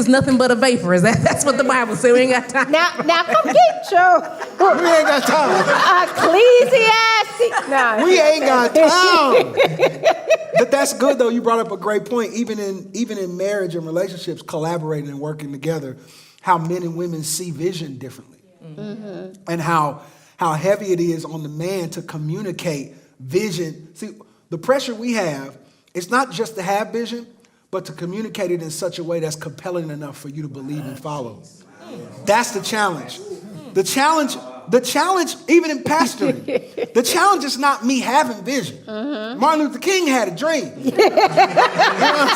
is nothing but a vapor. That's what the Bible says. We ain't got time. Now come get your We ain't got time. Ecclesiastes. No, We ain't got time. But that's good though. You brought up a great point. Even in marriage and relationships, collaborating and working together, how men and women see vision differently, and how heavy it is on the man to communicate vision. See, the pressure we have, it's not just to have vision, but to communicate it in such a way that's compelling enough for you to believe and follow. That's the challenge. The challenge, even in pastoring, the challenge is not me having vision. Martin Luther King had a dream. You know what I'm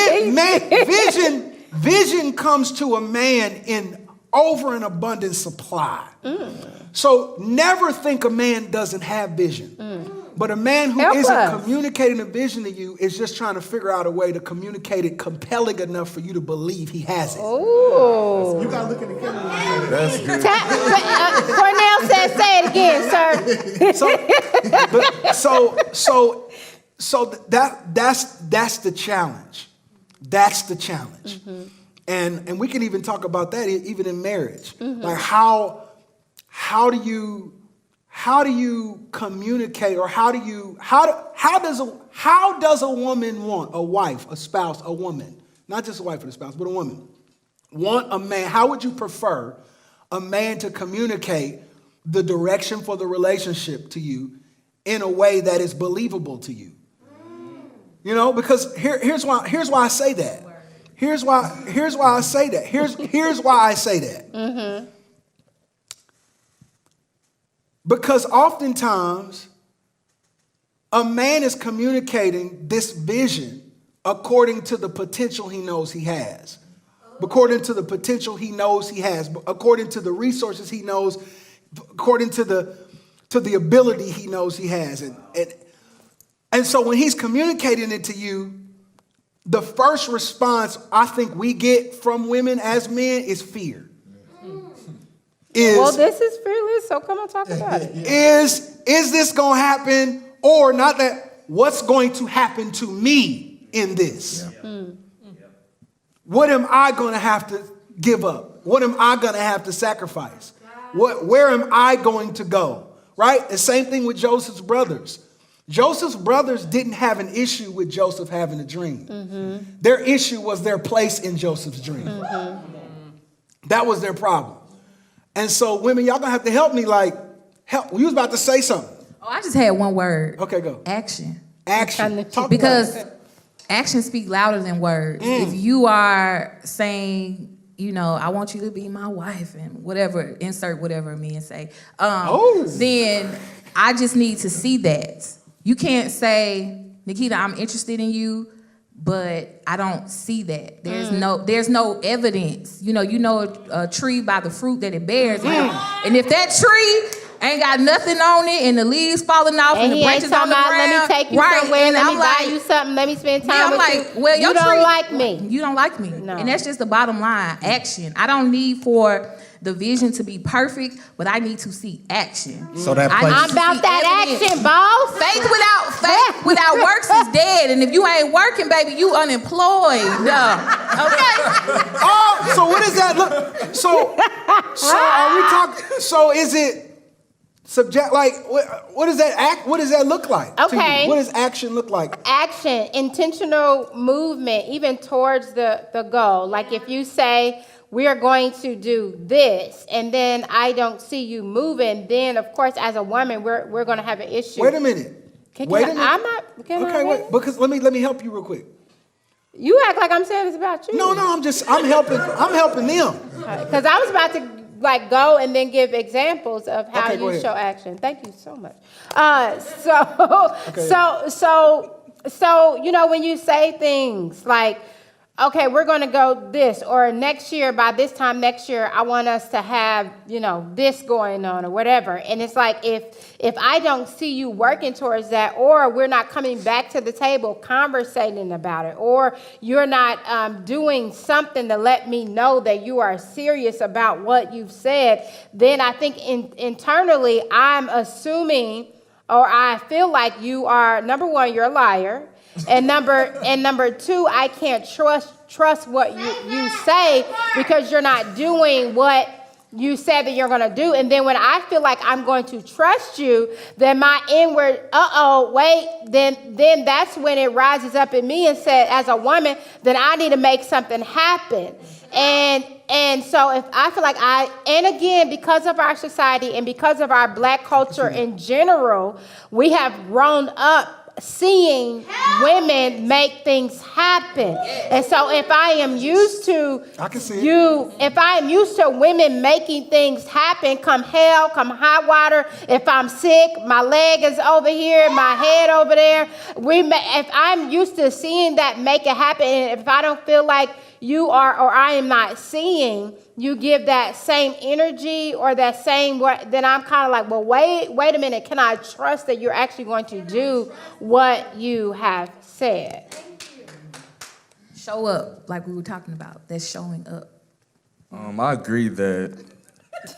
saying? Like, vision comes to a man in over an abundant supply. So never think a man doesn't have vision. But a man who isn't communicating a vision to you is just trying to figure out a way to communicate it compelling enough for you to believe he has it. Oh. You gotta look in the camera. That's good. Cornell says, say it again, sir. So that's the challenge. That's the challenge. And we can even talk about that even in marriage. Like how do you communicate, or how does a woman want, a wife, a spouse, a woman, not just a wife or a spouse, but a woman, want a man? How would you prefer a man to communicate the direction for the relationship to you in a way that is believable to you? You know, because here's why I say that. Here's why I say that. Here's why I say that. Because oftentimes, a man is communicating this vision according to the potential he knows he has. According to the potential he knows he has. According to the resources he knows. According to the ability he knows he has. And so when he's communicating it to you, the first response I think we get from women as men is fear. Well, this is fearless, so come on, talk about it. Is this going to happen, or not that, what's going to happen to me in this? What am I going to have to give up? What am I going to have to sacrifice? Where am I going to go? Right? The same thing with Joseph's brothers. Joseph's brothers didn't have an issue with Joseph having a dream. Their issue was their place in Joseph's dream. That was their problem. And so, women, y'all gonna have to help me. Help. You was about to say something. Oh, I just had one word. Okay, go. Action. Action. Because actions speak louder than words. If you are saying, you know, I want you to be my wife and whatever, insert whatever men say, then I just need to see that. You can't say, Nikita, I'm interested in you, but I don't see that. There's no evidence. You know a tree by the fruit that it bears. And if that tree ain't got nothing on it, and the leaves falling off, and the branches on the ground, let me take you somewhere, let me buy you something, let me spend time with you. Well, you don't like me. You don't like me. No. And that's just the bottom line. Action. I don't need for the vision to be perfect, but I need to see action. So that I'm about that action, boss. Faith without works is dead. And if you ain't working, baby, you unemployed. Okay. Oh, so what does that look? So are we talking? So is it subject? Like what does that act? What does that look like? Okay. What does action look like? Action, intentional movement, even towards the goal. Like if you say, we are going to do this, and then I don't see you moving, then of course as a woman we're going to have an issue. Wait a minute. Wait a minute. I'm not. Okay, wait. Because let me help you real quick. You act like I'm saying this about you. No, I'm helping them. Because I was about to go and then give examples of how you show action. Thank you so much. So when you say things like, okay, we're going to go this, or next year, by this time next year, I want us to have, this going on or whatever. And it's like, if I don't see you working towards that, or we're not coming back to the table conversating about it, or you're not doing something to let me know that you are serious about what you've said, then I think internally I'm assuming, or I feel like you are, number one, you're a liar. And number two, I can't trust what you say because you're not doing what you said that you're going to do. And then when I feel like I'm going to trust you, then my inward, then that's when it rises up in me and said, as a woman, then I need to make something happen. And so if I feel like and again, because of our society and because of our black culture in general, we have grown up seeing women make things happen. And so if I am used to if I am used to women making things happen, come hell, come high water, if I'm sick, my leg is over here, my head over there, if I'm used to seeing that make it happen, and if I don't feel like you are, or I am not seeing you give that same energy or that same, then I'm kind of like, well, wait a minute. Can I trust that you're actually going to do what you have said? Show up, like we were talking about. That's showing up. I agree that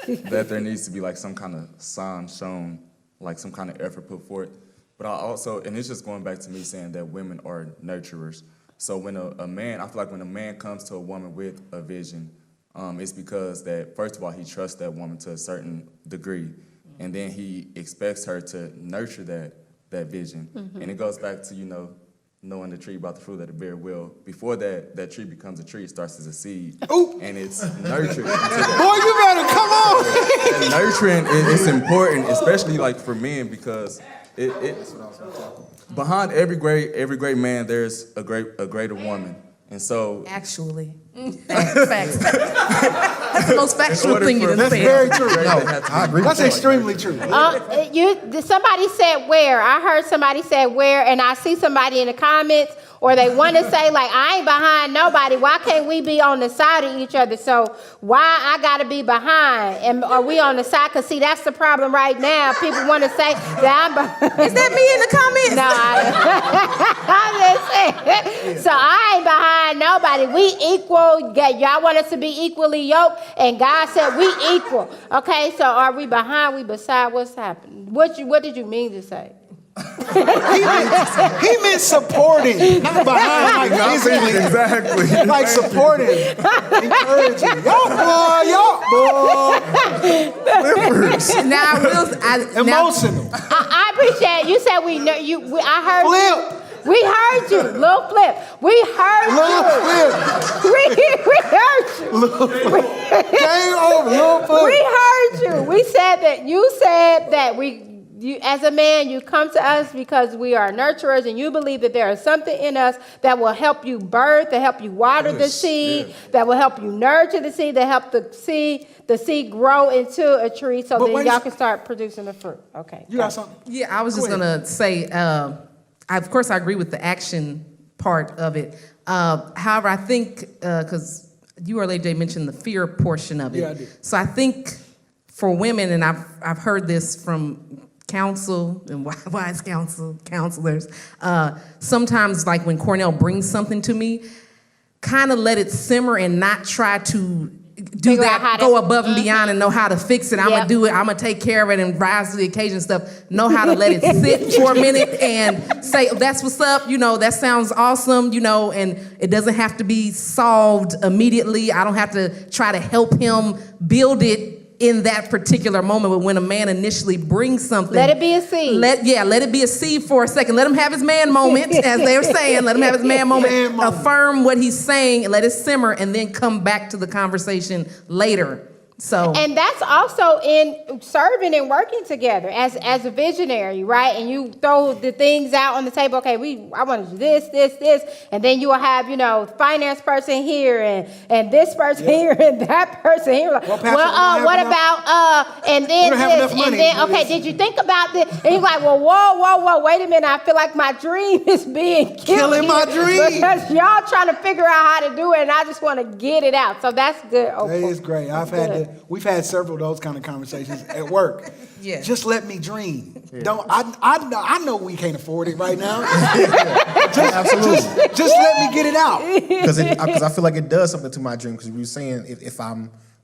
there needs to be like some kind of sign shown, like some kind of effort put forth. But I also, and it's just going back to me saying that women are nurturers. So when a man, I feel like when a man comes to a woman with a vision, it's because that, first of all, he trusts that woman to a certain degree, and then he expects her to nurture that vision. Mm-hmm. And it goes back to, knowing the tree about the fruit that it bear will. Before that tree becomes a tree, it starts as a seed. Ooh. And it's nurtured. Boy, you better come on. And nurturing is important, especially like for men, because behind every great man, there's a greater woman. And so actually, facts. That's the most factual thing you done said. That's very true. I agree. That's extremely true. Somebody said where? I heard somebody say where, and I see somebody in the comments, or they want to say like, I ain't behind nobody. Why can't we be on the side of each other? So why I got to be behind? And are we on the side? Because see, that's the problem right now. People want to say that I'm behind. Is that me in the comments? No, I'm just saying. So I ain't behind nobody. We equal. Y'all want us to be equally yoked, and God said we equal. Okay, so are we behind? We beside? What's happening? What did you mean to say? he meant supporting, not behind, like physically. Exactly. Like supporting, encouraging. Y'all boy. Now, Emotional. I appreciate it. You said I heard Flip. you. We heard you. Lil Flip. We heard you. We heard you. Game over. Lil Flip. We heard you. We said that you said that you, as a man, you come to us because we are nurturers, and you believe that there is something in us that will help you birth, that help you water the seed, that will help you nurture the seed, that help the seed grow into a tree, so then y'all can start producing the fruit. Okay. You got something? Yeah, I was just gonna say, of course, I agree with the action part of it. However, I think because you earlier, Jay, mentioned the fear portion of it. Yeah, I did. So I think for women, and I've heard this from counsel and wise counselors, sometimes like when Cornell brings something to me, kind of let it simmer and not try to do that, go above and beyond and know how to fix it. I'm going to do it. I'm going to take care of it and rise to the occasion stuff. Know how to let it sit for a minute and say, that's what's up. That sounds awesome, and it doesn't have to be solved immediately. I don't have to try to help him build it in that particular moment. But when a man initially brings something, let it be a seed. Let it be a seed for a second. Let him have his man moment, as they were saying. Let him have his man moment. Affirm what he's saying and let it simmer, and then come back to the conversation later. So, and that's also in serving and working together as a visionary, right? And you throw the things out on the table. Okay, I want to do this, and then you will have finance person here and this person here and that person here. Like, what about and then this and then okay? Did you think about this? And you're like, well, whoa, wait a minute. I feel like my dream is being killing my dream because y'all trying to figure out how to do it, and I just want to get it out. So that's good. That is great. We've had several of those kind of conversations at work. Yeah. Just let me dream. Yeah. I know we can't afford it right now. Absolutely. Just let me get it out. Because I feel like it does something to my dream. Because we were saying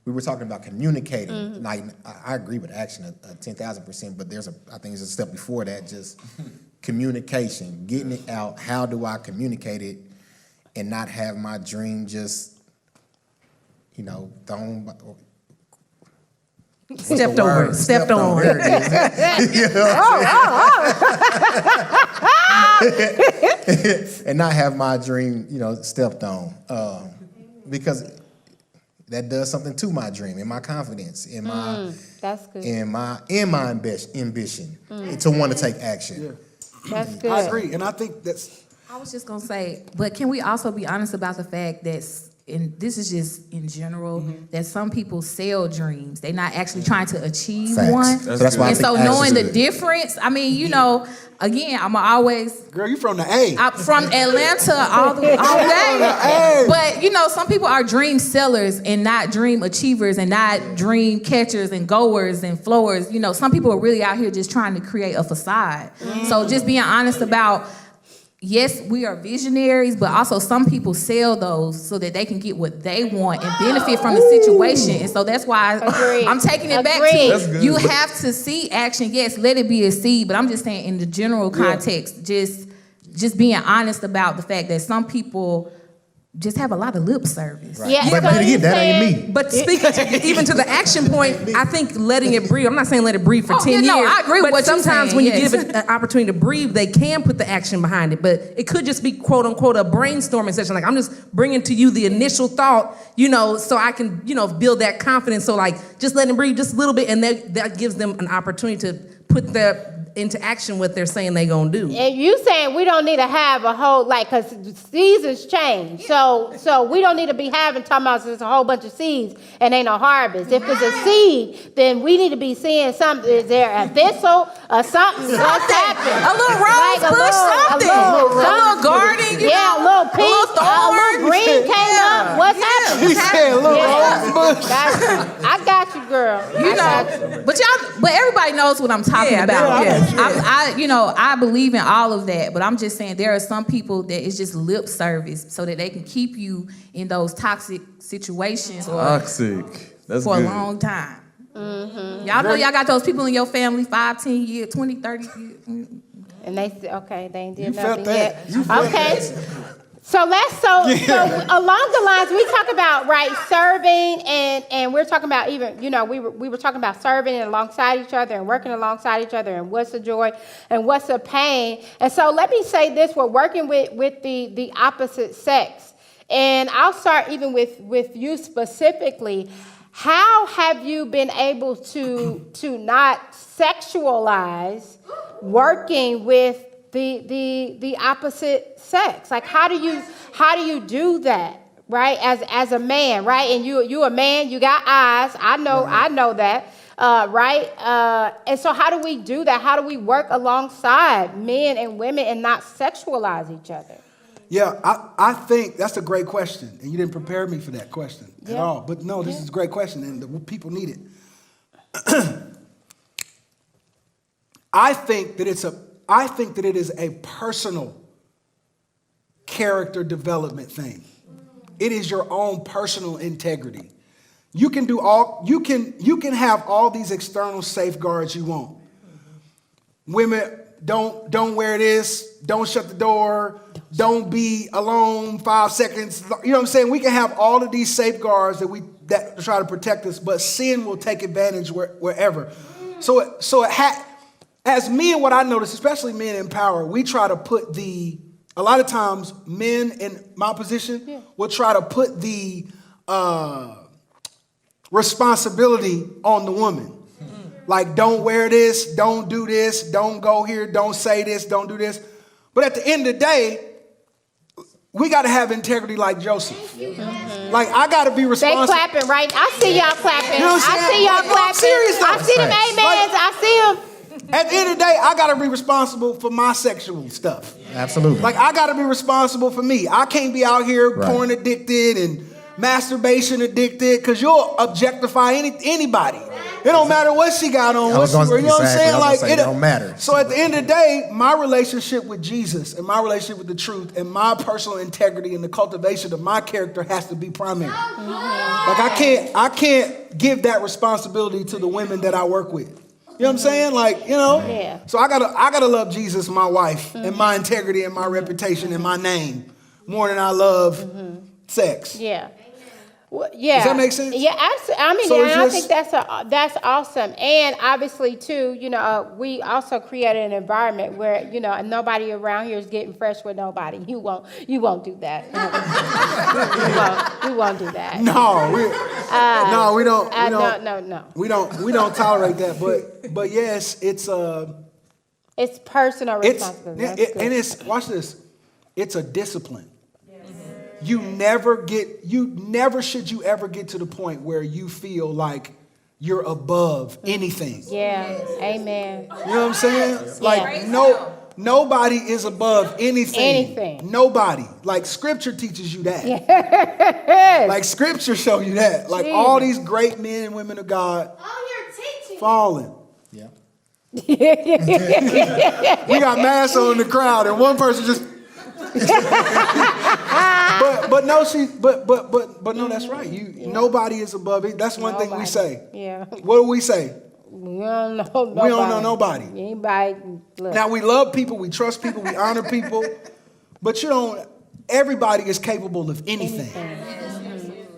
we were talking about communicating. Mm-hmm. Like I agree with action 10,000%, but I think there's a step before that. Just communication, getting it out. How do I communicate it and not have my dream just, thrown by, Stepped over. Stepped on. There it is. You know what I'm saying? And not have my dream, stepped on. Because that does something to my dream and my confidence, in my That's good. in my ambition to want to take action. Yeah. That's good. I agree, and I think that's. I was just gonna say, but can we also be honest about the fact that, and this is just in general, that some people sell dreams. They're not actually trying to achieve Facts. one. So that's why I And think so action knowing is the good. difference, I mean, again, I'm always Girl, you from the A. I'm from Atlanta all day. But some people are dream sellers and not dream achievers and not dream catchers and goers and flowers. Some people are really out here just trying to create a facade. So just being honest about, yes, we are visionaries, but also some people sell those so that they can get what they want and benefit from the situation. And so that's why I'm taking it back to, you have to see action. Yes, let it be a seed, but I'm just saying in the general context, just being honest about the fact that some people just have a lot of lip service. Right. Yeah, But so again, that ain't me. But speaking even to the action point, I think letting it breathe. I'm not saying let it breathe for 10 years. I agree with but what you're sometimes saying, when you yes. give it an opportunity to breathe, they can put the action behind it. But it could just be quote unquote a brainstorming session. Like I'm just bringing to you the initial thought, so I can, build that confidence. So like just letting it breathe just a little bit, and that gives them an opportunity to put into action what they're saying they're gonna do. And you saying we don't need to have a whole, because seasons change. So we don't need to be talking about there's a whole bunch of seeds and ain't no harvest. If it's a seed, then we need to be seeing something. Is there a thistle or something? What's happening? A little rose bush, something. A little garden, a little pink, a little green came up. What's happening? He said, "Look, rose bush." I got you, girl. But everybody knows what I'm talking about. Yeah. I believe in all of that, but I'm just saying there are some people that it's just lip service so that they can keep you in those toxic situations That's for good. a long time. Y'all know y'all got those people in your family 5, 10 years, 20, 30 years. And they said, okay, they ain't did You nothing felt that. yet. You felt Okay. So so along the lines we talk about serving and we're talking about even we were talking about serving alongside each other and working alongside each other and what's the joy and what's the pain. And so let me say this: we're working with the opposite sex, and I'll start even with you specifically. How have you been able to not sexualize working with the opposite sex? Like how do you do that, right? As a man, right? And you a man, you got eyes. I know that, right? And so how do we do that? How do we work alongside men and women and not sexualize each other? Yeah, I think that's a great question, and you didn't prepare me for that question at all. But no, this is a great question, and the people need it. I think that it is a personal character development thing. It is your own personal integrity. You can have all these external safeguards you want. Women, don't wear this, don't shut the door, don't be alone 5 seconds. You know what I'm saying? We can have all of these safeguards that try to protect us, but sin will take advantage wherever. As men, what I notice, especially men in power, we try to put a lot of times men in my position will try to put the responsibility on the woman. Like, don't wear this, don't do this, don't go here, don't say this, don't do this. But at the end of the day, we got to have integrity like Joseph. Like, I got to be responsible. They clapping, right? I see y'all clapping. You know what I'm I saying? see y'all clapping. I'm serious, though. I see them amens. I see them. At the end of the day, I got to be responsible for my sexual stuff. Absolutely. Like, I got to be responsible for me. I can't be out here porn addicted and masturbation addicted, because you'll objectify anybody. It don't matter what she got on, what she wear. You know what I'm saying? Like, it don't matter. So at the end of the day, my relationship with Jesus and my relationship with the truth and my personal integrity and the cultivation of my character has to be primary. Like, I can't give that responsibility to the women that I work with. You know what I'm saying? Like, you know. Yeah. So I gotta love Jesus, my wife, and my integrity and my reputation and my name more than I love sex. Yeah. Well, yeah. Does that make sense? Yeah, absolutely. I mean, So and it's I just- think that's awesome. And obviously, too, you know, we also created an environment where, you know, nobody around here is getting fresh with nobody. You won't do that. we won't do that. No, we don't. No. We don't tolerate that. But yes, it's It's personal responsibility. That's good. and it's watch this. It's a discipline. You never should you ever get to the point where you feel like you're above anything. Yeah. Amen. You know what I'm saying? Like nobody is above anything. Anything. Nobody. Like scripture teaches you that. Yes. Like scripture show you that. Like all these great men and women of God falling. Yeah. We got masks on in the crowd and one person just but no, that's right. Nobody is above it. That's one thing we say. Yeah. What do we say? We don't know nobody. We don't know nobody. Anybody. Look. Now we love people, we trust people, we honor people, but everybody is capable of anything.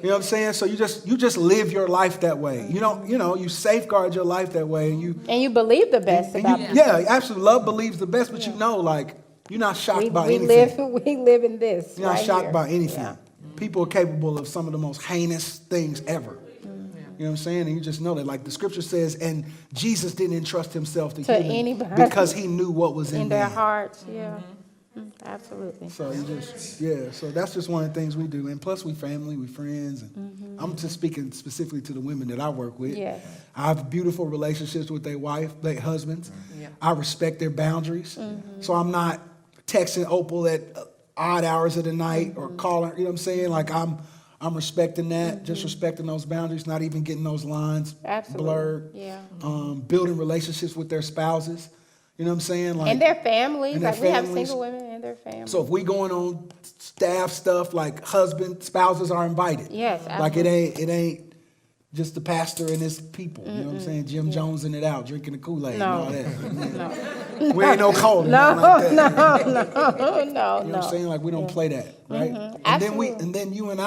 You know what I'm saying? So you just live your life that way. You don't, you safeguard your life that way and you believe the best about people. Yeah, absolutely. Love believes the best, but like you're not shocked by anything. We live in this. You're not right shocked here. by anything. Yeah. People are capable of some of the most heinous things ever. You know what I'm saying? And you just know that. Like the scripture says, and Jesus didn't entrust himself to human anybody. because he knew what was in their man. hearts. Yeah. Absolutely. So so that's just one of the things we do. And plus we family, we friends. And I'm just speaking specifically to the women that I work with. Yes. I have beautiful relationships with their husbands. I respect their boundaries. So I'm not texting Opal at odd hours of the night or calling, you know what I'm saying? Like I'm respecting that, just respecting those boundaries, not even getting those lines blurred. Yeah. Building relationships with their spouses. You know what I'm saying? Like, And their families. and their Like we have families. single women and their families. So if we going on staff stuff, like spouses are invited. Yes, Like it ain't just the pastor and his people. You know what I'm saying? Jim Jones in it out, drinking the Kool-Aid and all that. We ain't no cold. No. Like that. No. You know what I'm saying? Like we don't play that, right? Absolutely. And then you and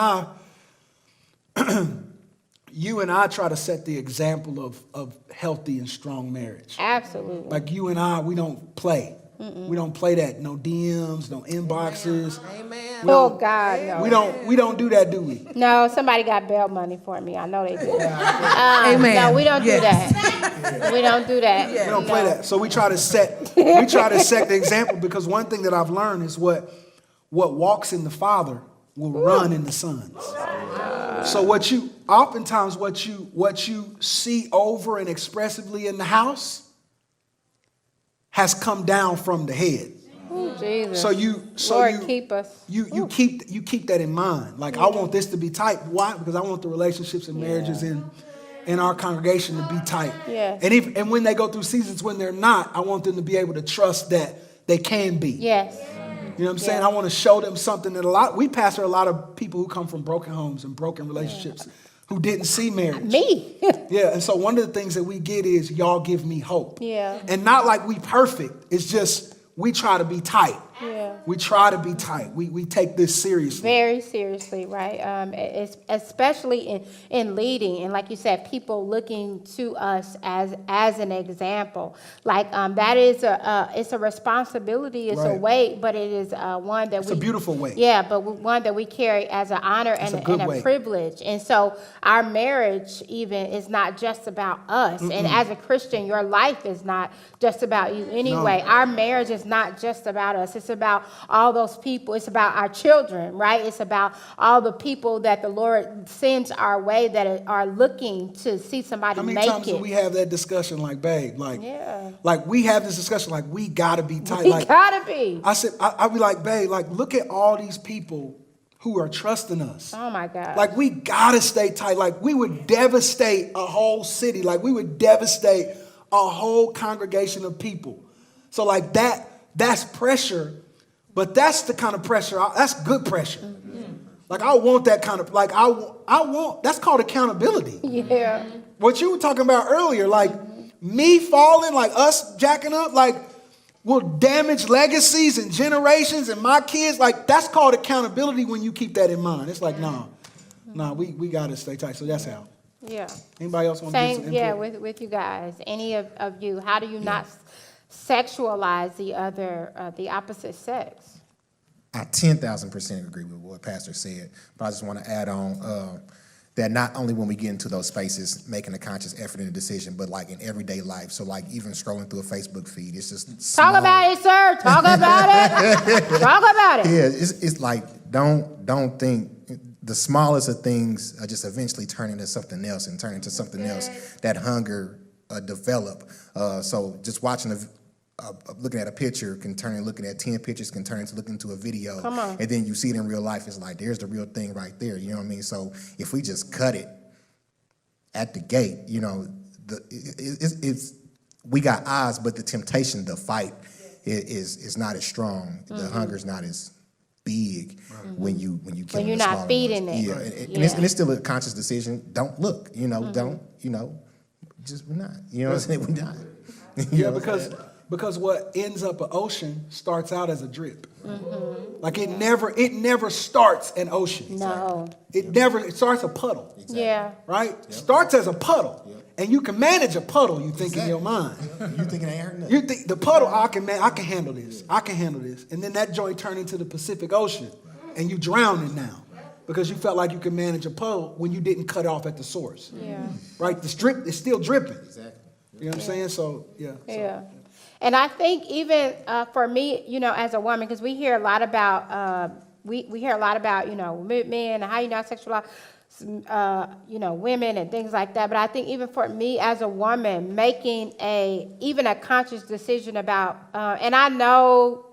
I try to set the example of healthy and strong marriage. Absolutely. Like you and I, we don't play. We don't play that. No DMs, no inboxes. Amen. God, no. We don't do that, do we? No, somebody got bail money for me. I know they did. Amen. No, we don't do Yes. that. We don't do that. We don't play that. So we try to set the example, because one thing that I've learned is what walks in the Father will run in the sons. So oftentimes what you see over and expressively in the house has come down from the head. Ooh, Jesus. Lord, keep us. You keep that in mind. Like I want this to be tight. Why? Because I want the relationships and marriages in our congregation to be tight. Yes. And when they go through seasons when they're not, I want them to be able to trust that they can be. Yes. You know what I'm saying? I want to show them something that we pastor a lot of people who come from broken homes and broken relationships who didn't see marriage. Me. Yeah, and so one of the things that we get is y'all give me hope. Yeah. And not like we perfect. It's just we try to be tight. Yeah. We try to be tight. We take this seriously. Very seriously, right? Especially in leading, and like you said, people looking to us as an example. Like that is it's a responsibility, it's a Right. weight, but it is one that It's a beautiful weight. Yeah, but one that we carry as an honor It's and a good a weight. privilege. And so our marriage even is not just about us. And as a Christian, your life is not just about you anyway. No. Our marriage is not just about us. It's about all those people. It's about our children, right? It's about all the people that the Lord sends our way that are looking to see somebody How many make times it. do we have that discussion like, babe, Yeah. like we have this discussion like we gotta be tight. We Like gotta be. I'll be like, babe, like look at all these people who are trusting us. Oh my God. Like we gotta stay tight. Like we would devastate a whole city. Like we would devastate a whole congregation of people. So like that's pressure, but that's the kind of pressure, that's good pressure. Like I want that kind of, like I want, that's called accountability. Yeah. What you were talking about earlier, like me falling, like us jacking up, like will damage legacies and generations and my kids. Like that's called accountability when you keep that in mind. It's like, nah, we gotta stay tight. So that's how. Yeah. Anybody else want to give some Same, input? yeah, with you guys. Any of you, how do you not sexualize the opposite sex? I 10,000% agree with what Pastor said, but I just want to add on that not only when we get into those spaces, making a conscious effort in a decision, but like in everyday life. So like even scrolling through a Facebook feed, it's just Talk about it, sir. Talk about it. Talk about it. Yeah, it's like don't think the smallest of things just eventually turn into something else and turn into something else. That hunger develop. So just watching looking at a picture can turn into looking at 10 pictures can turn into looking into a video. Come on. And then you see it in real life. It's like there's the real thing right there. You know what I mean? So if we just cut it at the gate, you know, it's we got odds, but the temptation to fight is not as strong. The hunger's not as big when you kill When you're the not smaller feeding ones. it. Yeah, and it's still a conscious decision. Don't look, you know, don't, you know, just we're not. You know what I'm saying? We're not. You Yeah, know? because what ends up an ocean starts out as a drip. Like it never starts an ocean. No. It starts a puddle. Yeah. Right? Starts as a puddle. And you can manage a puddle, you think in your mind. You thinking ain't hurt nothing. You think the puddle, I can handle this. I can handle this. And then that joint turned into the Pacific Ocean. And you drowning now. Because you felt like you could manage a puddle when you didn't cut off at the source. Yeah. Right? The drip is still dripping. Exactly. You know what I'm saying? So, yeah. Yeah. And I think even for me, you know, as a woman, because we hear a lot about, we hear a lot about, you know, men and how you not sexualize, you know, women and things like that. But I think even for me as a woman, making even a conscious decision about, and I know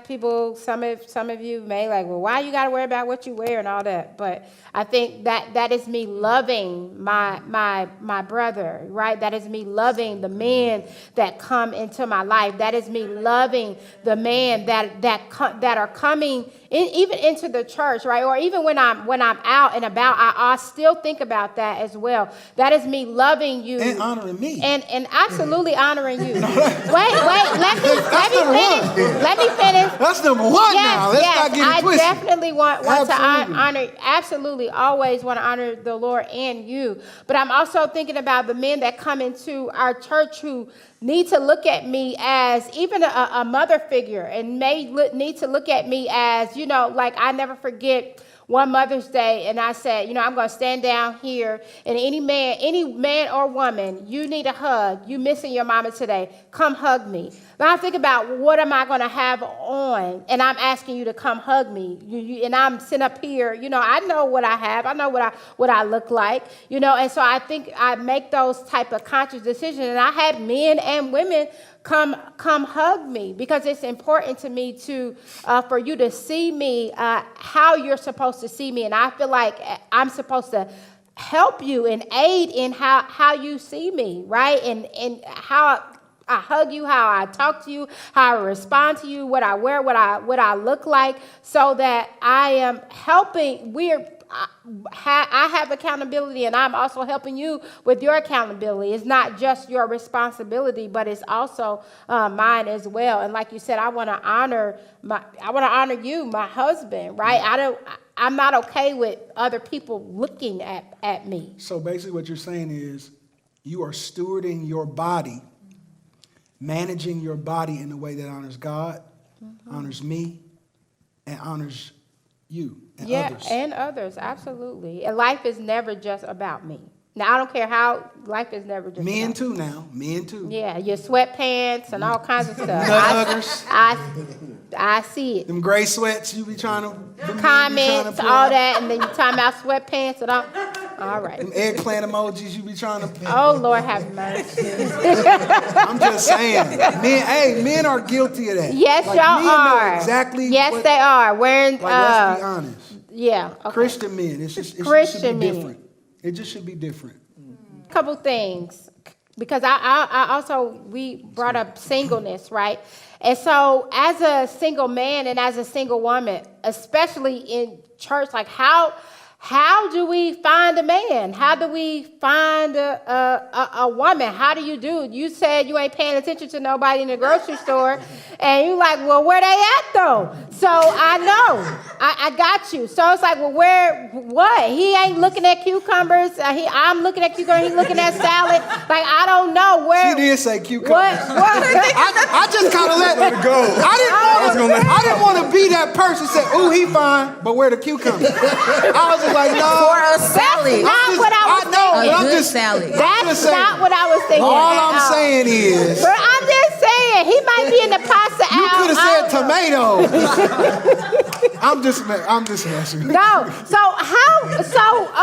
people, some of you may like, well, why you got to worry about what you wear and all that? But I think that is me loving my brother, right? That is me loving the men that come into my life. That is me loving the men that are coming even into the church, right? Or even when I'm out and about, I still think about that as well. That is me loving you And honoring me. and absolutely honoring you. Wait, let me finish. That's number one now. Let's not get it I twisted. definitely want to Absolutely. honor, absolutely, always want to honor the Lord and you. But I'm also thinking about the men that come into our church who need to look at me as even a mother figure and need to look at me as, you know, like I never forget one Mother's Day, and I said, you know, I'm going to stand down here, and any man or woman, you need a hug. You missing your mama today. Come hug me. But I think about what am I going to have on, and I'm asking you to come hug me. And I'm sitting up here, you know, I know what I have. I know what I look like, you know, and so I think I make those type of conscious decisions, and I had men and women come hug me because it's important to me for you to see me how you're supposed to see me, and I feel like I'm supposed to help you and aid in how you see me, right? And how I hug you, how I talk to you, how I respond to you, what I wear, what I look like, so that I am helping. I have accountability, and I'm also helping you with your accountability. It's not just your responsibility, but it's also mine as well. And like you said, I want to honor you, my husband, right? I'm not okay with other people looking at me. So basically what you're saying is you are stewarding your body, managing your body in a way that honors God, honors me, and honors you and others. And others, absolutely. And life is never just about me. Now, I don't care how, life is never just Men about too now. Men too. Yeah, your sweatpants and all kinds of stuff. Nut huggers. I see it. Them gray sweats you be trying to Comments, all that, and then you talking about sweatpants and all. All right. Them eggplant emojis you be trying to. Oh, Lord have mercy. I'm just saying. Men are guilty of that. Yes, like, y'all men know are. exactly. Yes, they are. Wearing, Like, let's be honest. yeah. Okay. Christian men. It should Christian be men. different. It just should be different. Couple things, because I also, we brought up singleness, right? And so as a single man and as a single woman, especially in church, like how how do we find a man? How do we find a woman? How do you do it? You said you ain't paying attention to nobody in the grocery store, and you like, well, where they at though? So I know, I got you. So it's like, well, what? He ain't looking at cucumbers. I'm looking at cucumbers. He's looking at salad. Like, I don't know where. She did say cucumber. I just kind of let it go. I didn't want to be that person that said, ooh, he fine, but where the cucumber? I was just like, no. For a salad. That's not what I was thinking. A good salad. That's not what I was thinking. All I'm saying is. But I'm just saying, he might be in the pasta You aisle. could have said tomatoes. I'm just messing. No.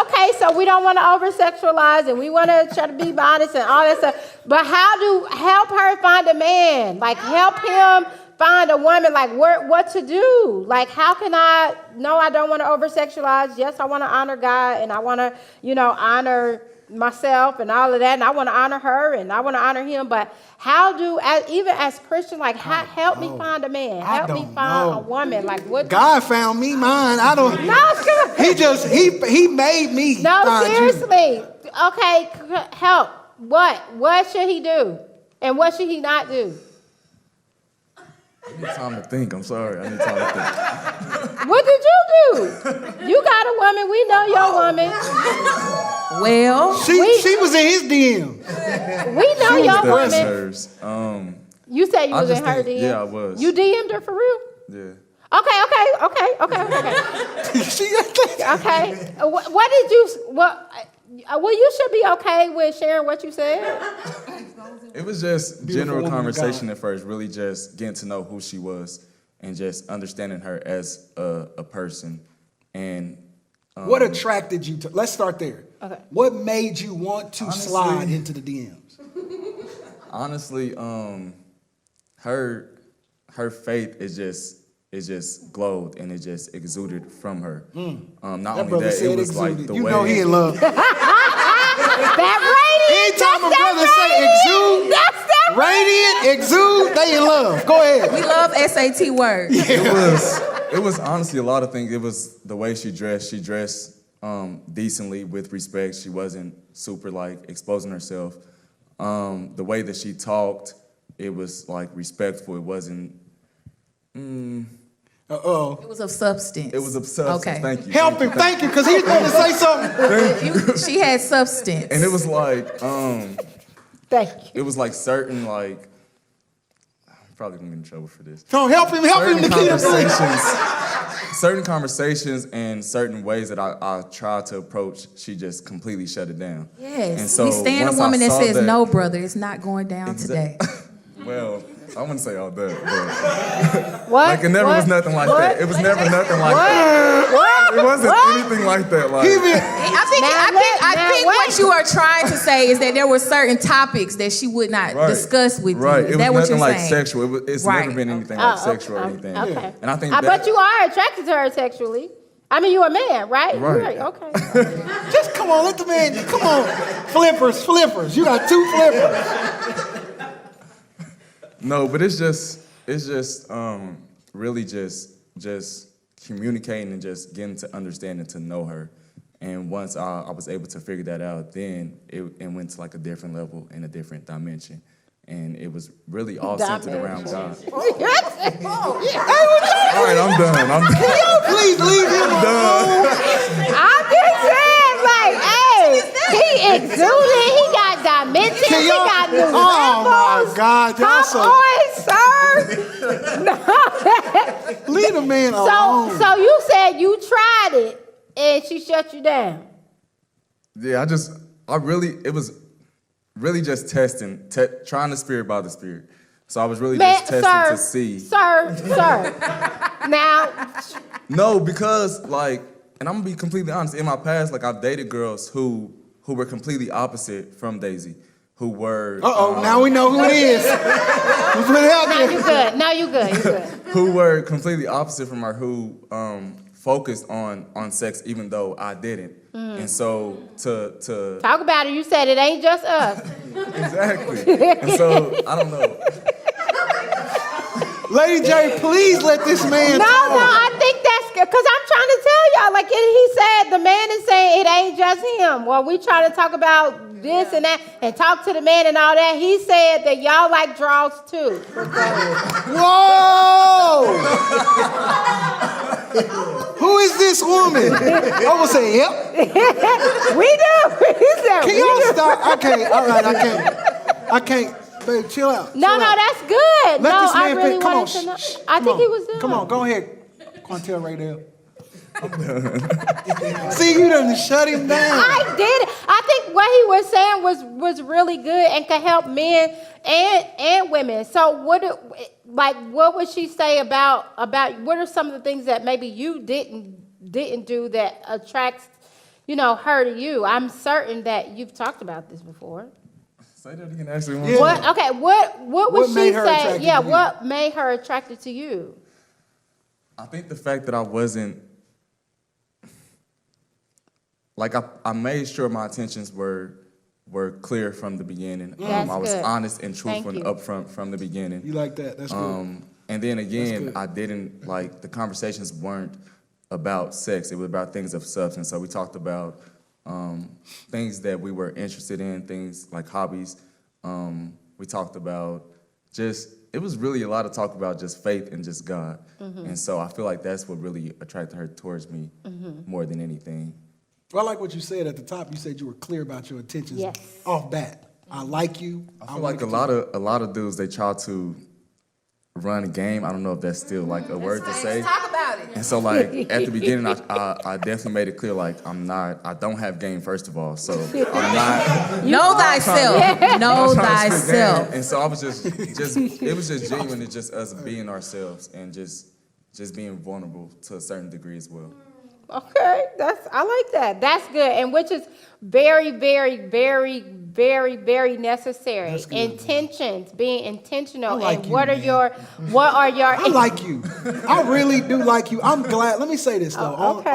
Okay, so we don't want to over-sexualize and we want to try to be modest and all that stuff. But how do help her find a man? Like, help him find a woman, like what to do. Like, how can I don't want to over-sexualize. Yes, I want to honor God and I want to, honor myself and all of that. And I want to honor her and I want to honor him. But how do, even as Christian, like, help me find a man. Help me find a woman. Like, what? God found me mine. I don't. No, He made me. no, seriously. Okay, help. What should he do? And what should he not do? I need time to think. I'm sorry. I need time to think. What did you do? You got a woman. We know your woman. Well, she was in his DM. We know your woman. Hers. You said you was in her think, DM? yeah, I was. You DM'd her for real? Yeah. Okay. What did you, well, you should be okay with sharing what you said. It was just general conversation at first, really just getting to know who she was and just understanding her as a person. And what attracted you to? Let's start there. Okay. What made you want to slide into the DMs? Honestly, her faith is just glowed and it just exuded from her. Not only that, it was like the way. You know he in love. That radiant. Anytime a brother say exude, That's that radiant, exude, they in love. Go ahead. we love SAT words. It was honestly a lot of things. It was the way she dressed. She dressed decently with respect. She wasn't super like exposing herself. The way that she talked, it was like respectful. It wasn't. It was of substance. It was of substance. Okay. Thank you. Help him, thank you, because he's going to say something. She had substance. And it was like, Thank you. it was like certain like. I'm probably gonna get in trouble for this. So help him to keep it. Certain conversations and certain ways that I tried to approach, she just completely shut it down. Yes. And so we stand a once I woman that saw says, no, brother, it's not going down today. Well, I wouldn't say all that, but What? like it never was nothing like that. It was never nothing like that. It wasn't anything like that. Like I think what you are trying to say is that there were certain topics that she would not discuss with you. Right. Is It that was what nothing you're like saying? sexual. It's never been anything like sexual or anything. Okay. And I think but you are attracted to her sexually. I mean, you're a man, right? Right. Okay. Just come on, let the man, come on. Flippers. You got 2 flippers. No, but it's just really just communicating and just getting to understand and to know her. And once I was able to figure that out, then it went to like a different level and a different dimension. And it was really all centered around God. All right, I'm done. Please leave him alone. I'm just saying, like, hey, he exuded, he got dimensions, he got new levels. Oh my God, y'all Come on, sir. leave the man alone. So you said you tried it and she shut you down. Yeah, it was really just testing, trying the spirit by the spirit. So I was really just testing to see. Sir. Now. No, because like, and I'm gonna be completely honest. In my past, like I've dated girls who were completely opposite from Daisy, who were. Now we know who it is. We put it out there. No, you good. Who were completely opposite from her, who focused on sex, even though I didn't. And so to talk about it. You said it ain't just us. Exactly. And so I don't know. Lady J, please let this man talk. No, I think that's good. Because I'm trying to tell y'all, like he said, the man ain't just him. Well, we try to talk about this and that and talk to the man and all that. He said that y'all like draws too. Whoa! Who is this woman? I will say, yep. We do. He said, Can y'all stop? I can't. All right, I can't. Babe, chill out. No, chill no, out. that's good. Let no, this man I really Come on. wanted to know. Shh, I come think on. he was done. Come on, go ahead. Quantel Ray Dale. See, you done shut him down. I did. I think what he was saying was really good and could help men and women. So what would she say about what are some of the things that maybe you didn't do that attracts, her to you? I'm certain that you've talked about this before. Say that again, actually. Yeah. What would she made her say? attracted Yeah, to you? what made her attracted to you? I think the fact that I wasn't, like, I made sure my intentions were clear from the beginning. That's I was good. honest and truthful Thank and you. upfront from the beginning. You like that? That's good. And then again, good. I didn't, like, the conversations weren't about sex. It was about things of substance. So we talked about things that we were interested in, things like hobbies. We talked about it was really a lot of talk about just faith and just God. And so I feel like that's what really attracted her towards me more than anything. Well, I like what you said at the top. You said you were clear about your intentions Yes. off bat. I like you. I feel like a lot of dudes, they try to run a game. I don't know if that's still like a word to say. Talk about it. And so like at the beginning, I definitely made it clear like I don't have game first of all. So I'm not. Know thyself. Know trying to spit game. thyself. And so I was just it was just genuine. It's just us being ourselves and just being vulnerable to a certain degree as well. Okay, I like that. That's good, and which is very, very, very, very, very necessary. That's good, Intentions, being intentional, I like and you, what are man. your I like you. I really do like you. I'm glad. Let me say this though. Oh, okay.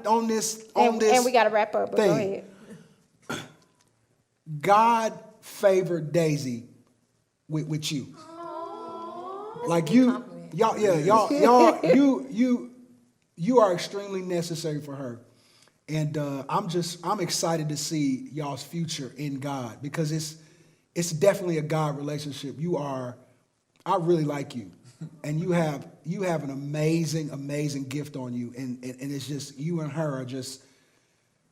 On this. and we got to wrap up. But go thing. ahead. God favored Daisy with you. Like you, y'all, you are extremely necessary for her. And I'm excited to see y'all's future in God because it's definitely a God relationship. I really like you. And you have an amazing gift on you. And it's just, you and her are just,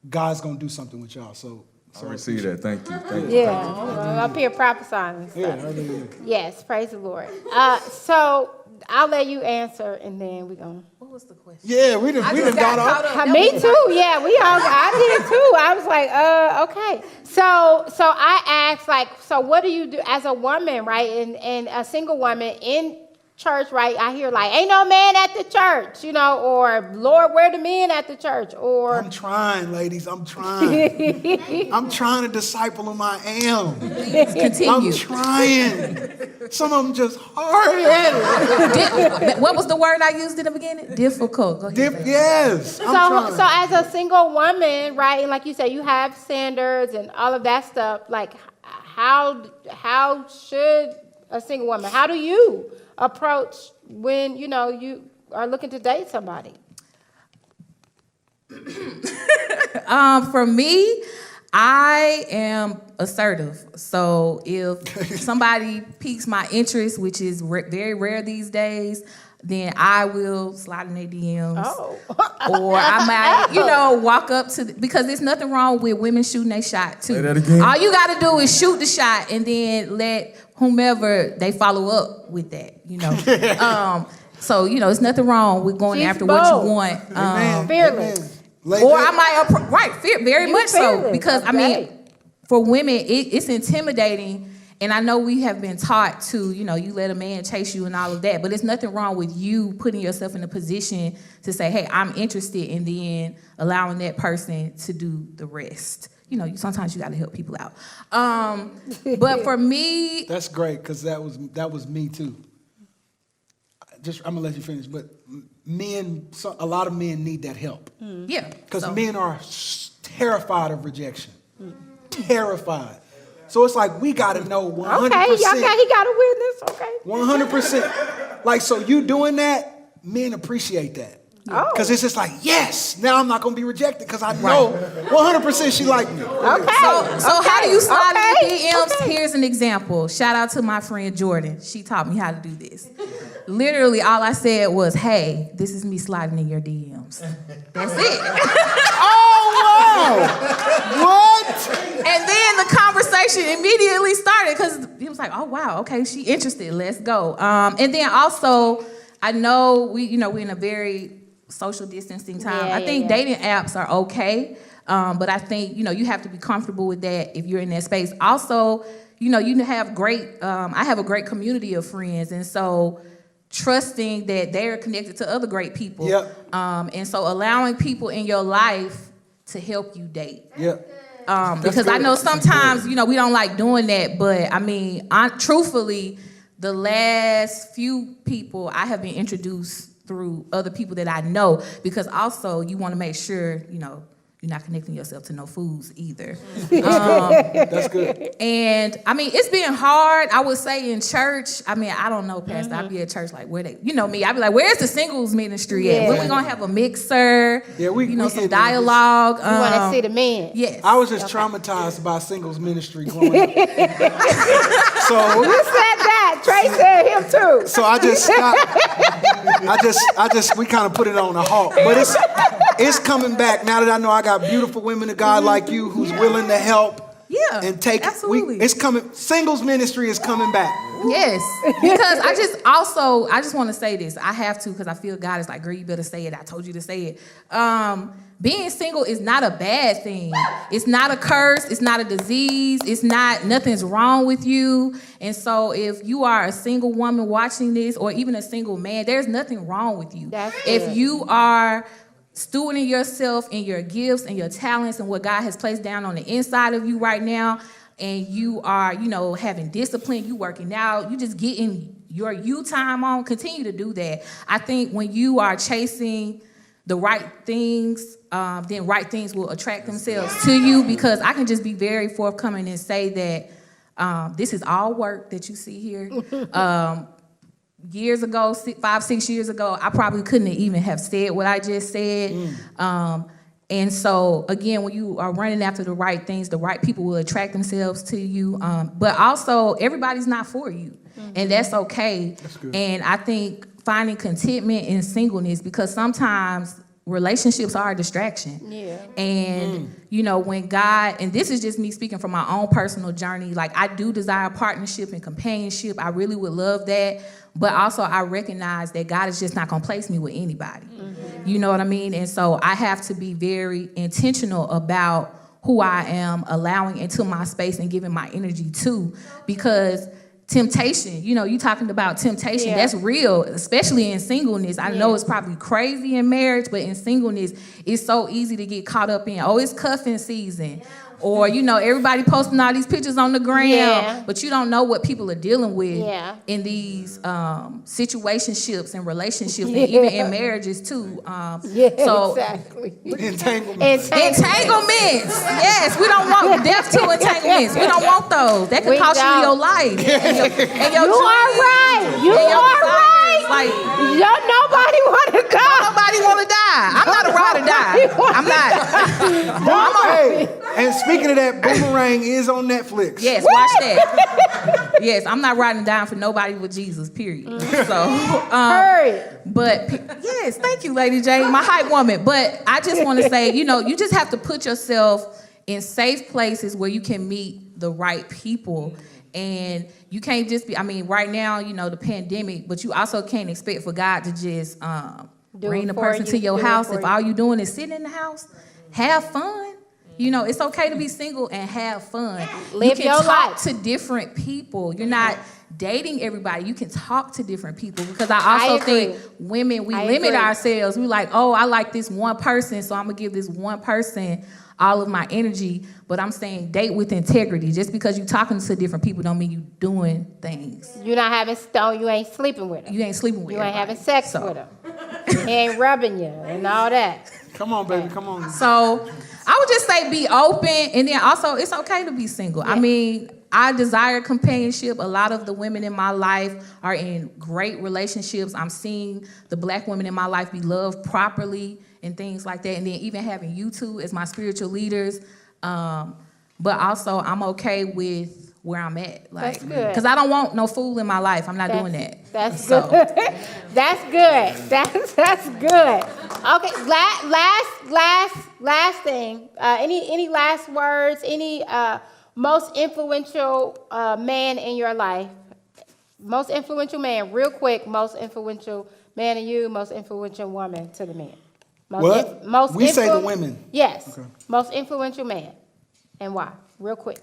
God's gonna do something with y'all. So I receive that. Thank you. Thank you. Yeah, well, up here prophesying and stuff. yeah, I really do. Yes, praise the Lord. So I'll let you answer, and then we're going to. What was the question? Yeah, we done got off. Me too. Yeah, I did too. I was like, okay. So I asked, like, so what do you do as a woman, right? And a single woman in church, right? I hear like, ain't no man at the church, or Lord, where the men at the church? Or I'm trying, ladies. I'm trying. I'm trying to disciple them. I am. Continue. I'm trying. Some of them just hard-headed. What was the word I used in the beginning? Difficult. Go ahead. Yes. I'm so trying. as a single woman, right? And like you said, you have standards and all of that stuff. Like, how should a single woman? How do you approach when you are looking to date somebody? For me, I am assertive. So if somebody piques my interest, which is very rare these days, then I will slide in their DMs. Oh. Or I might, walk up to, because there's nothing wrong with women shooting their shot too. Say that again. All you got to do is shoot the shot and then let whomever they follow up with that, So, it's nothing wrong with going She's after bold. what you want. Amen. Fearless. Amen. Or I might, very You much so. fearless, Because, okay. for women, it's intimidating. And I know we have been taught to, you let a man chase you and all of that. But there's nothing wrong with you putting yourself in a position to say, hey, I'm interested, and then allowing that person to do the rest. Sometimes you got to help people out. But for me, That's great because that was me too. I'm gonna let you finish, but a lot of men need that help yeah. because So- men are terrified of rejection, terrified. So it's like we got to know 100%. Okay, he got a witness. Okay. 100%. Like, so you doing that, men appreciate that. Oh. Because it's just like, yes, now I'm not going to be rejected because I know 100% she liked me. Okay. So how do you slide in the DMs? Okay. Here's an example. Shout out to my friend Jordan. She taught me how to do this. Literally, all I said was, hey, this is me sliding in your DMs. That's it. Oh, wow. What? And then the conversation immediately started because he was like, oh, wow, okay, she interested. Let's go. And then also, I know we're in a very social distancing time. I think dating apps are okay. But I think, you have to be comfortable with that if you're in that space. Also, you have I have a great community of friends. And so trusting that they're connected to other great people. Yep. And so allowing people in your life to help you date. Yep. Because I know sometimes, we don't like doing that. But I mean, truthfully, the last few people I have been introduced through other people that I know, because also you want to make sure, you're not connecting yourself to no fools either. That's good. And I mean, it's been hard, I would say, in church. I mean, I don't know, Pastor. I'd be at church like, where they, me, I'd be like, where's the singles ministry at? When we gonna have a mixer? Yeah, we some dialogue. You want to see the men? Yes. I was just traumatized by singles ministry growing up. So You said that. Trey said him too. So I just stopped. We kind of put it on a halt. But it's coming back now that I know I got beautiful women of God like you who's willing to help. Yeah, and take absolutely. It's coming. Singles ministry is coming back. Yes, because I just want to say this. I have to, because I feel God is like, girl, you better say it. I told you to say it. Being single is not a bad thing. It's not a curse. It's not a disease. Nothing's wrong with you. And so if you are a single woman watching this, or even a single man, there's nothing wrong with you. If you are stewarding yourself and your gifts and your talents and what God has placed down on the inside of you right now, and you are, having discipline, you working out, you just getting your you time on, continue to do that. I think when you are chasing the right things, then right things will attract themselves to you, because I can just be very forthcoming and say that this is all work that you see here. Years ago, 5-6 years ago, I probably couldn't even have said what I just said. And so, again, when you are running after the right things, the right people will attract themselves to you. But also, everybody's not for you. And that's okay. That's good. And I think finding contentment in singleness, because sometimes relationships are a distraction. Yeah. And, when God, and this is just me speaking from my own personal journey, like I do desire partnership and companionship. I really would love that. But also I recognize that God is just not going to place me with anybody. You know what I mean? And so I have to be very intentional about who I am allowing into my space and giving my energy to, because temptation, you talking about temptation, that's real, especially in singleness. I know it's probably crazy in marriage, but in singleness, it's so easy to get caught up in, it's cuffing season. Or, everybody posting all these pictures on the gram, but you don't know what people are dealing with in these situationships and relationships, and even in marriages too. Exactly. Entanglements. Entanglements. Yes, we don't want death to entanglements. We don't want those. That can cost you your life. And your You are right. You are right. Like, nobody want to go. Nobody want to die. I'm not a ride or die. I'm not. Hey, and speaking of that, Boomerang is on Netflix. Yes, watch that. Yes, I'm not riding down for nobody with Jesus, period. So, but yes, thank you, Lady J, my hype woman. But I just want to say, you just have to put yourself in safe places where you can meet the right people. And you can't just be, right now, the pandemic, but you also can't expect for God to just bring the person to your house. If all you're doing is sitting in the house, have fun. It's okay to be single and have fun. Live you your can talk life to different people. You're not dating everybody. You can talk to different people, because I also think women, we limit ourselves. We're like, oh, I like this one person, so I'm going to give this one person all of my energy. But I'm saying date with integrity. Just because you're talking to different people don't mean you're doing things. You're not having you ain't sleeping with them. You ain't sleeping with You ain't everybody. having sex with them. He ain't rubbing you and all that. Come on, baby, come on. So I would just say be open, and then also it's okay to be single. Yeah. I desire companionship. A lot of the women in my life are in great relationships. I'm seeing the black women in my life be loved properly and things like that. And then even having you two as my spiritual leaders. But also, I'm okay with where I'm at. That's good. Because I don't want no fool in my life. I'm not doing that. That's good. That's good. That's good. Okay, last thing. Any last words? Any most influential man in your life? Most influential man, real quick. Most influential man in you. Most influential woman to the man. We say the women. Yes. Okay. Most influential man, and why? Real quick.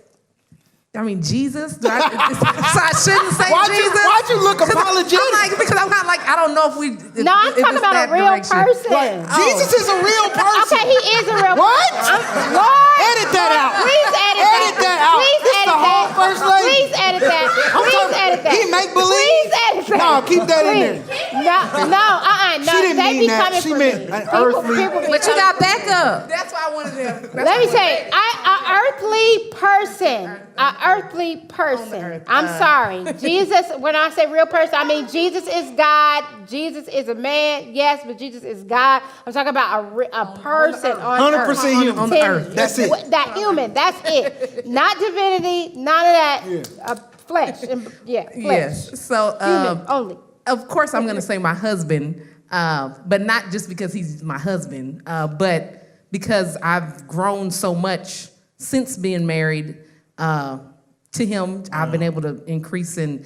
I mean, Jesus? So I shouldn't say Jesus? Why'd you look apologetic? Because I'm not like, I don't know if we. No, I'm talking about a real person. Jesus is a real person. Okay, he is a real What? person. Lord. Edit that out. Please edit that out. Please This edit the whole that. first lady. Please edit that. Please edit that. He make believe? Please edit that. No, keep that in there. No, She didn't they mean be that. coming She for meant me. an earthly. But you got backup. That's why I wanted to. Let me say, an earthly person. I'm sorry. Jesus, when I say real person, I mean Jesus is God. Jesus is a man, yes, but Jesus is God. I'm talking about a person on earth. 100% human. On the earth. That's it. That human, that's it. Not divinity, none of that. Yeah. Flesh. Flesh. Yes. So, Human only. of course, I'm going to say my husband, but not just because he's my husband, but because I've grown so much since being married to him. I've been able to increase in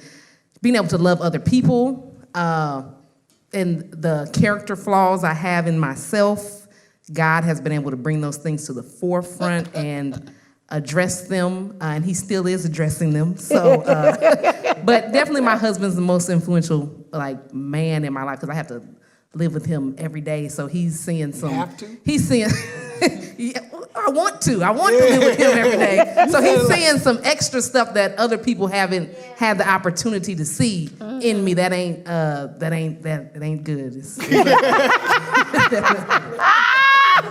being able to love other people and the character flaws I have in myself. God has been able to bring those things to the forefront and address them, and he still is addressing them. So, but definitely my husband's the most influential man in my life because I have to live with him every day. So he's seeing some. You have to? He's seeing. Yeah, I want to live with him every day. So he's seeing some extra stuff that other people haven't had the opportunity to see in me. That ain't good.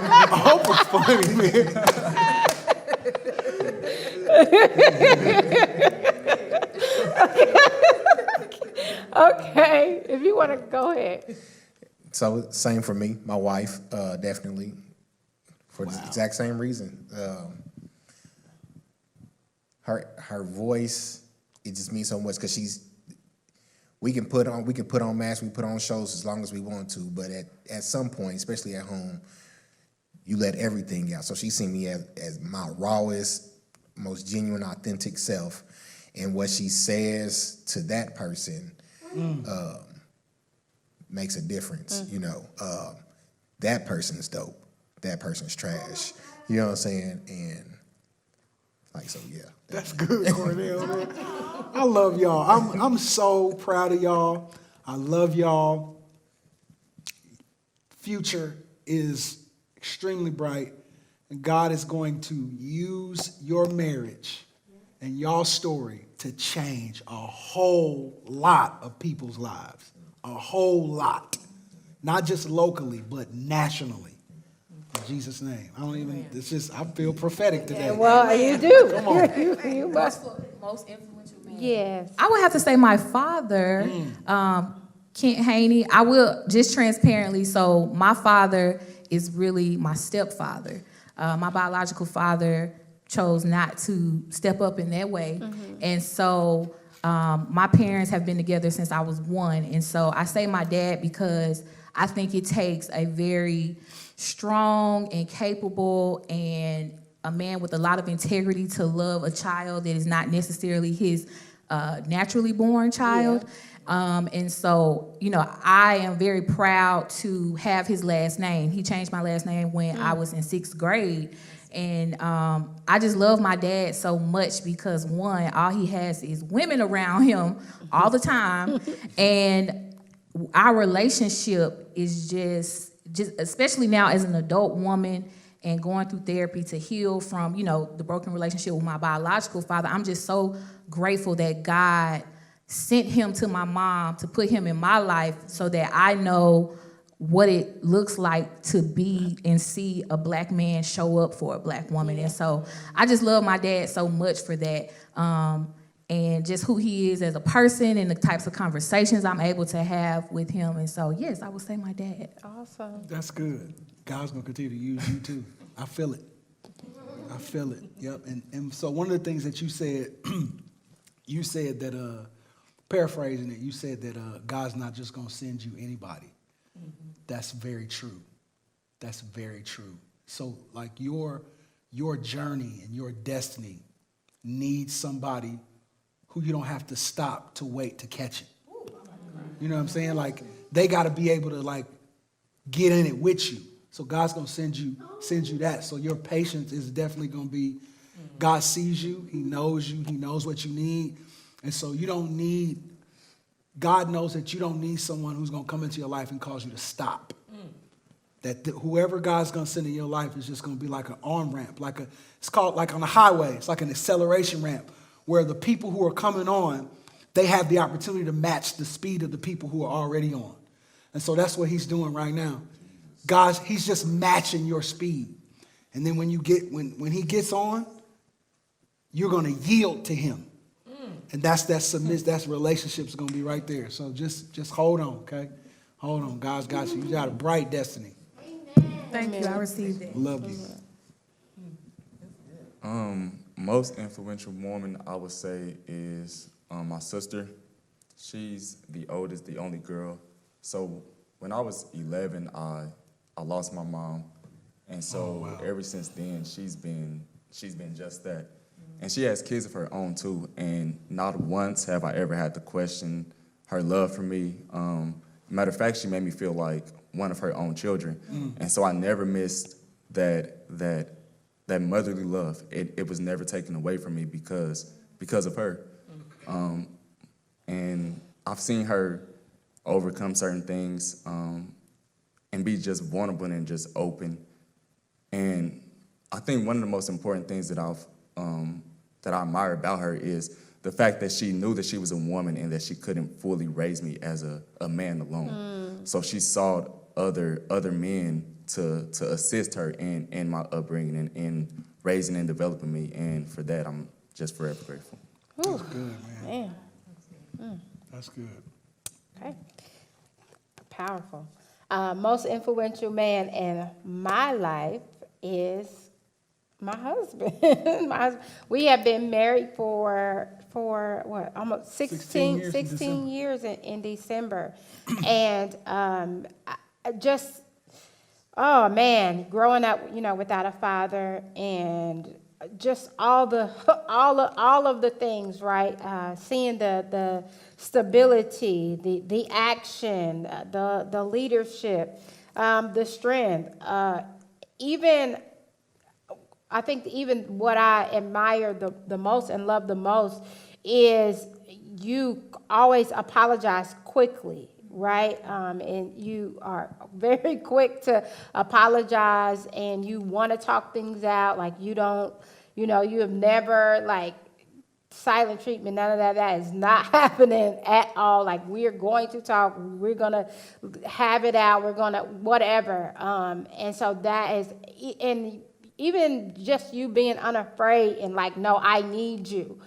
I hope it's funny, man. Okay, if you want to go ahead. So same for me, my wife, definitely, for the exact same reason. Her voice, it just means so much because we can put on masks, we put on shows as long as we want to, but at some point, especially at home, you let everything out. So she's seen me as my rawest, most genuine, authentic self, and what she says to that person makes a difference. That person's dope. That person's trash. You know what I'm saying? And yeah. That's good, Cornell, man. I love y'all. I'm so proud of y'all. I love y'all. Future is extremely bright, and God is going to use your marriage and y'all story to change a whole lot of people's lives. A whole lot. Not just locally, but nationally. In Jesus' name. I feel prophetic today. Well, you do. Come on. You must. Most influential man. Yes. I would have to say my father, Kent Haney. I will, just transparently, so my father is really my stepfather. My biological father chose not to step up in that way. And so my parents have been together since I was 1. And so I say my dad because I think it takes a very strong and capable and a man with a lot of integrity to love a child that is not necessarily his naturally born child. And so, I am very proud to have his last name. He changed my last name when I was in 6th grade. And I just love my dad so much because, one, all he has is women around him all the time. And our relationship is just especially now as an adult woman and going through therapy to heal from, the broken relationship with my biological father. I'm just so grateful that God sent him to my mom to put him in my life so that I know what it looks like to be and see a black man show up for a black woman. And so I just love my dad so much for that. And just who he is as a person and the types of conversations I'm able to have with him. And so, yes, I would say my dad. Awesome. That's good. God's gonna continue to use you too. I feel it. I feel it. Yep. And so one of the things that you said, you said that, paraphrasing it, you said that God's not just gonna send you anybody. Mm-hmm. That's very true. That's very true. So like your journey and your destiny needs somebody who you don't have to stop to wait to catch it. You know what I'm saying? Like they got to be able to like get in it with you. So God's gonna send you that. So your patience is definitely gonna be. God sees you. He knows you. He knows what you need, and so you don't need. God knows that you don't need someone who's gonna come into your life and cause you to stop. That whoever God's gonna send in your life is just gonna be like an on ramp, it's called like on a highway. It's like an acceleration ramp where the people who are coming on, they have the opportunity to match the speed of the people who are already on. And so that's what he's doing right now. He's just matching your speed. And then when he gets on, you're gonna yield to him. And that's relationship's gonna be right there. So just hold on, okay? Hold on, God's got you. You got a bright destiny. Thank you, I received that. Love you. Most influential woman I would say is my sister. She's the oldest, the only girl. So when I was 11, I lost my mom, and so ever since then she's been just that. And she has kids of her own too. And not once have I ever had to question her love for me. Matter of fact, she made me feel like one of her own children. And so I never missed that motherly love. It was never taken away from me because of her. And I've seen her overcome certain things and be just vulnerable and just open. And I think one of the most important things that I admire about her is the fact that she knew that she was a woman and that she couldn't fully raise me as a man alone. So she sought other men to assist her in my upbringing and in raising and developing me. And for that, I'm just forever grateful. That's good, man. That's good. Okay. Powerful. Most influential man in my life is my husband. We have been married for what, almost 16 years in December. And oh man, growing up, without a father, and just all of the things, right? Seeing the stability, the action, the leadership, the strength, I think even what I admire the most and love the most is you always apologize quickly, right? And you are very quick to apologize, and you want to talk things out. Like you don't, you have never like silent treatment. None of that is not happening at all. Like we're going to talk. We're going to have it out. We're going to whatever. And so that is, and even just you being unafraid and like, no, I need you,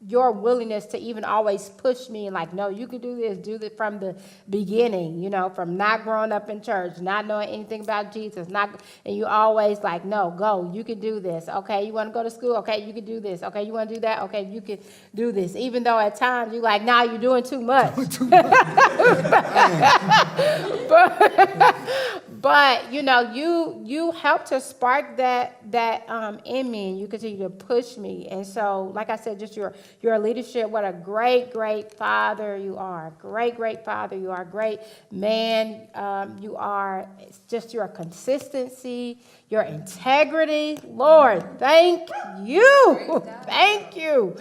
your willingness to even always push me and like, no, you can do this from the beginning, from not growing up in church, not knowing anything about Jesus, and you always like, no, go, you can do this. Okay, you want to go to school? Okay, you can do this. Okay, you want to do that? Okay, you can do this. Even though at times you're like, nah, you're doing too much. But you help to spark that in me, and you continue to push me. And so, like I said, just your leadership. What a great father you are. Great father you are. Great man you are. It's just your consistency, your integrity. Lord, thank you. Thank you.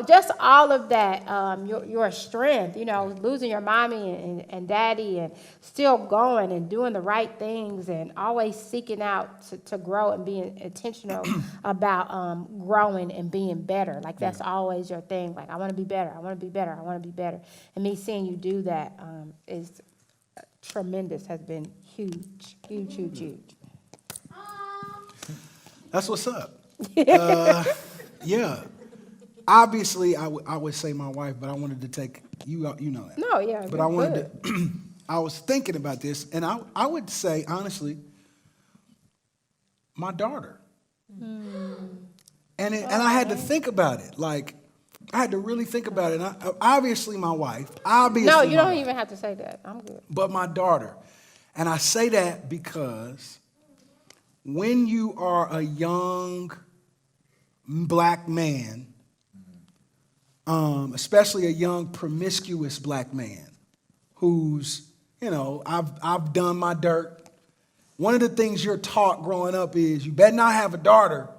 Just all of that, your strength, losing your mommy and daddy and still going and doing the right things and always seeking out to grow and being intentional about growing and being better. Like that's always your thing. Like, I want to be better. I want to be better. I want to be better. And me seeing you do that is tremendous, has been huge, huge, huge, huge. That's what's up. Yeah. Obviously, I would say my wife, but I wanted to take you know that. No, yeah. But I wanted to. I was thinking about this, and I would say honestly, my daughter. And I had to think about it. Like, I had to really think about it. And obviously, my wife. Obviously, No, you my don't wife, even have to say that. I'm good. but my daughter. And I say that because when you are a young black man, especially a young promiscuous black man who's, I've done my dirt. One of the things you're taught growing up is you better not have a daughter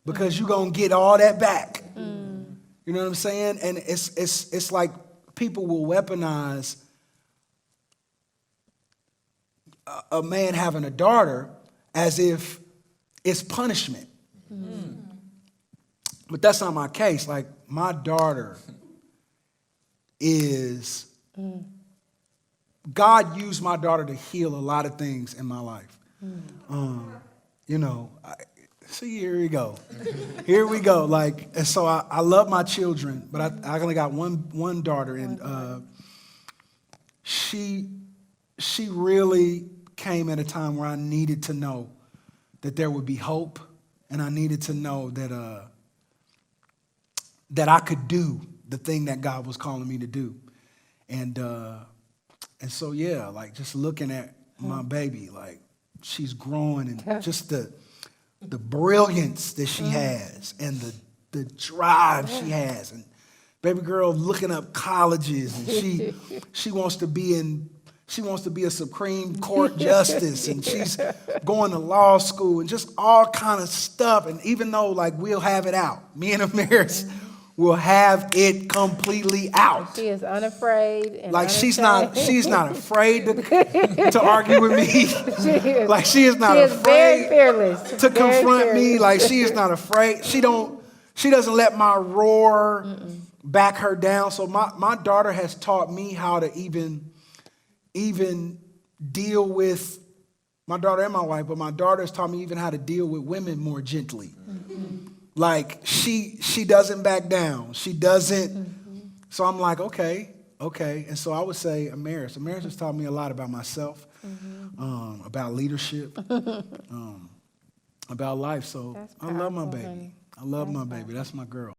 because you're going to get all that back. You know what I'm saying? And it's like people will weaponize a man having a daughter as if it's punishment. But that's not my case. Like, my daughter is, God used my daughter to heal a lot of things in my life. See, here we go. Here we go. Like, and so I love my children, but I only got one daughter, and she really came at a time where I needed to know that there would be hope, and I needed to know that I could do the thing that God was calling me to do. And so, yeah, like, just looking at my baby, like, she's growing, and just the brilliance that she has, and the drive she has, and baby girl looking up colleges, and she wants to be a Supreme Court justice, and she's going to law school, and just all kind of stuff. And even though, like, we'll have it out, me and Amaris will have it completely out. She is unafraid. And like, she's not afraid to argue with me. She is not afraid very fearless. to confront me. Like, she is not afraid. She doesn't let my roar back her down. So my daughter has taught me how to even deal with my daughter and my wife, but my daughter has taught me even how to deal with women more gently. Like, she doesn't back down. She doesn't. So I'm like, okay. And so I would say Amaris has taught me a lot about myself, about leadership, about life. So I love my baby. I love my baby. That's my girl.